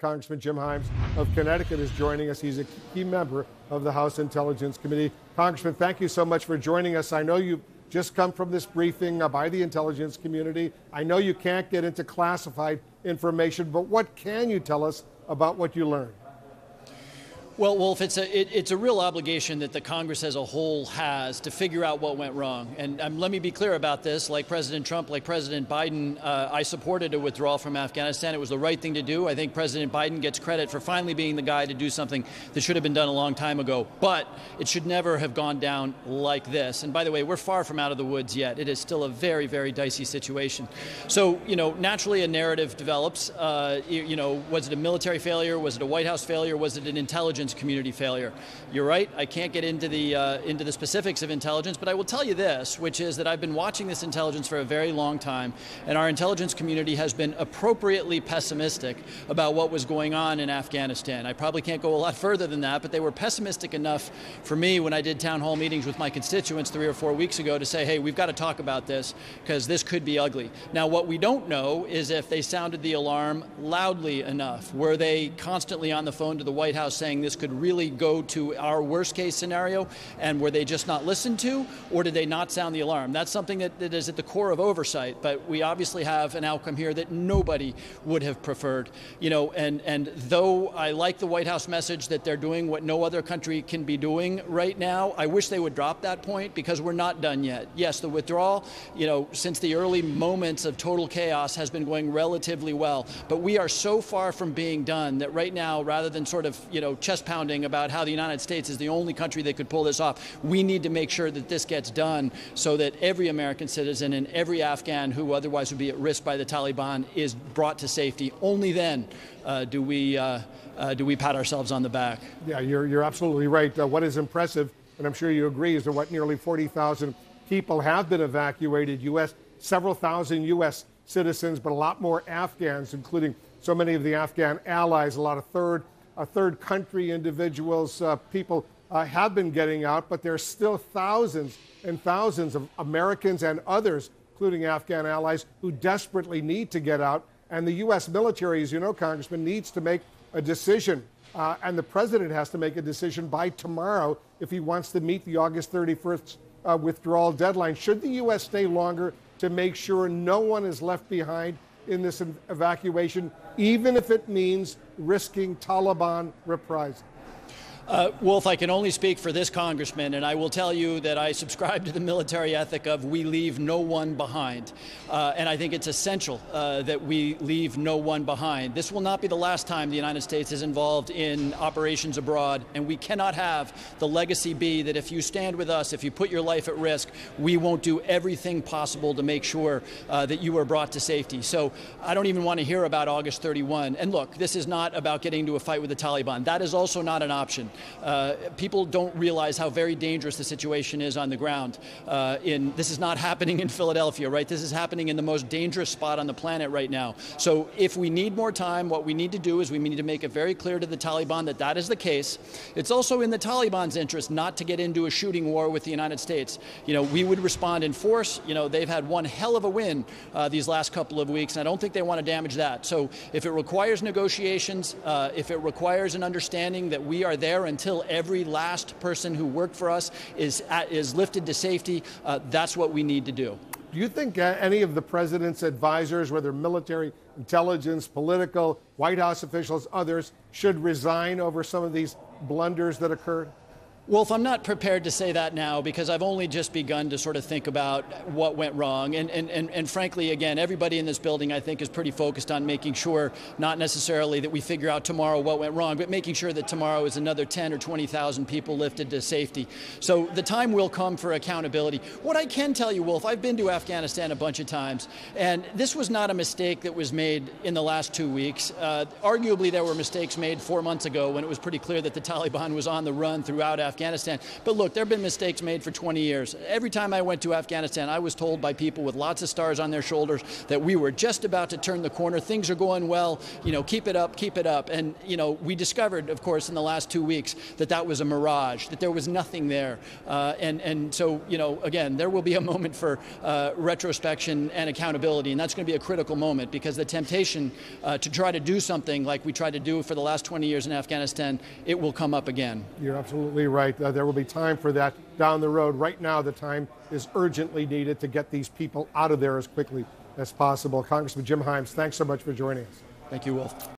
Congressman Jim Himes of Connecticut is joining us. He's a key member of the House Intelligence Committee. Congressman, thank you so much for joining us. I know you've just come from this briefing by the intelligence community. I know you can't get into classified information, but what can you tell us about what you learned? Well, Wolf, it's a real obligation that the Congress as a whole has to figure out what went wrong. And let me be clear about this. Like President Trump, like President Biden, I supported a withdrawal from Afghanistan. It was the right thing to do. I think President Biden gets credit for finally being the guy to do something that should have been done a long time ago. But it should never have gone down like this. And by the way, we're far from out of the woods yet. It is still a very, very dicey situation. So, naturally a narrative develops. Was it a military failure? Was it a White House failure? Was it an intelligence community failure? You're right. I can't get into the specifics of intelligence, but I will tell you this, which is that I've been watching this intelligence for a very long time, and our intelligence community has been appropriately pessimistic about what was going on in Afghanistan. I probably can't go a lot further than that, but they were pessimistic enough for me when I did town hall meetings with my constituents 3 or 4 weeks ago to say, hey, we've got to talk about this because this could be ugly. Now, what we don't know is if they sounded the alarm loudly enough. Were they constantly on the phone to the White House saying this could really go to our worst case scenario, and were they just not listened to, or did they not sound the alarm? That's something that is at the core of oversight, but we obviously have an outcome here that nobody would have preferred. And though I like the White House message that they're doing what no other country can be doing right now, I wish they would drop that point because we're not done yet. Yes, the withdrawal, since the early moments of total chaos has been going relatively well, but we are so far from being done that right now, rather than sort of, chest pounding about how the United States is the only country that could pull this off, we need to make sure that this gets done so that every American citizen and every Afghan who otherwise would be at risk by the Taliban is brought to safety. Only then do we pat ourselves on the back. Yeah, you're absolutely right. What is impressive, and I'm sure you agree, is that what nearly 40,000 people have been evacuated, several thousand U.S. citizens, but a lot more Afghans, including so many of the Afghan allies, a lot of third country individuals, people have been getting out, but there's still thousands and thousands of Americans and others, including Afghan allies, who desperately need to get out. And the U.S. military, as you know, Congressman, needs to make a decision. And the president has to make a decision by tomorrow if he wants to meet the August 31st withdrawal deadline. Should the U.S. stay longer to make sure no one is left behind in this evacuation, even if it means risking Taliban reprisal? Wolf, I can only speak for this congressman, and I will tell you that I subscribe to the military ethic of we leave no one behind. And I think it's essential that we leave no one behind. This will not be the last time the United States is involved in operations abroad, and we cannot have the legacy be that if you stand with us, if you put your life at risk, we won't do everything possible to make sure that you are brought to safety. So I don't even want to hear about August 31. And look, this is not about getting into a fight with the Taliban. That is also not an option. People don't realize how very dangerous the situation is on the ground. This is not happening in Philadelphia, right? This is happening in the most dangerous spot on the planet right now. So if we need more time, what we need to do is we need to make it very clear to the Taliban that that is the case. It's also in the Taliban's interest not to get into a shooting war with the United States. We would respond in force. They've had one hell of a win these last couple of weeks, and I don't think they want to damage that. So if it requires negotiations, if it requires an understanding that we are there until every last person who worked for us is lifted to safety, that's what we need to do. Do you think any of the president's advisors, whether military, intelligence, political, White House officials, others, should resign over some of these blunders that occurred? Wolf, I'm not prepared to say that now because I've only just begun to sort of think about what went wrong. And frankly, again, everybody in this building, I think, is pretty focused on making sure, not necessarily that we figure out tomorrow what went wrong, but making sure that tomorrow is another 10 or 20,000 people lifted to safety. So the time will come for accountability. What I can tell you, Wolf, I've been to Afghanistan a bunch of times, and this was not a mistake that was made in the last 2 weeks. Arguably, there were mistakes made 4 months ago when it was pretty clear that the Taliban was on the run throughout Afghanistan. Afghanistan. But look, there have been mistakes made for 20 years. Every time I went to Afghanistan, I was told by people with lots of stars on their shoulders that we were just about to turn the corner. Things are going well. Keep it up, keep it up. And, we discovered, of course, in the last 2 weeks that that was a mirage, that there was nothing there. And so, again, there will be a moment for retrospection and accountability. And that's going to be a critical moment, because the temptation to try to do something like we tried to do for the last 20 years in Afghanistan, it will come up again. You're absolutely right. There will be time for that down the road. Right now, the time is urgently needed to get these people out of there as quickly as possible. Congressman Jim Himes, thanks so much for joining us. Thank you, Wolf.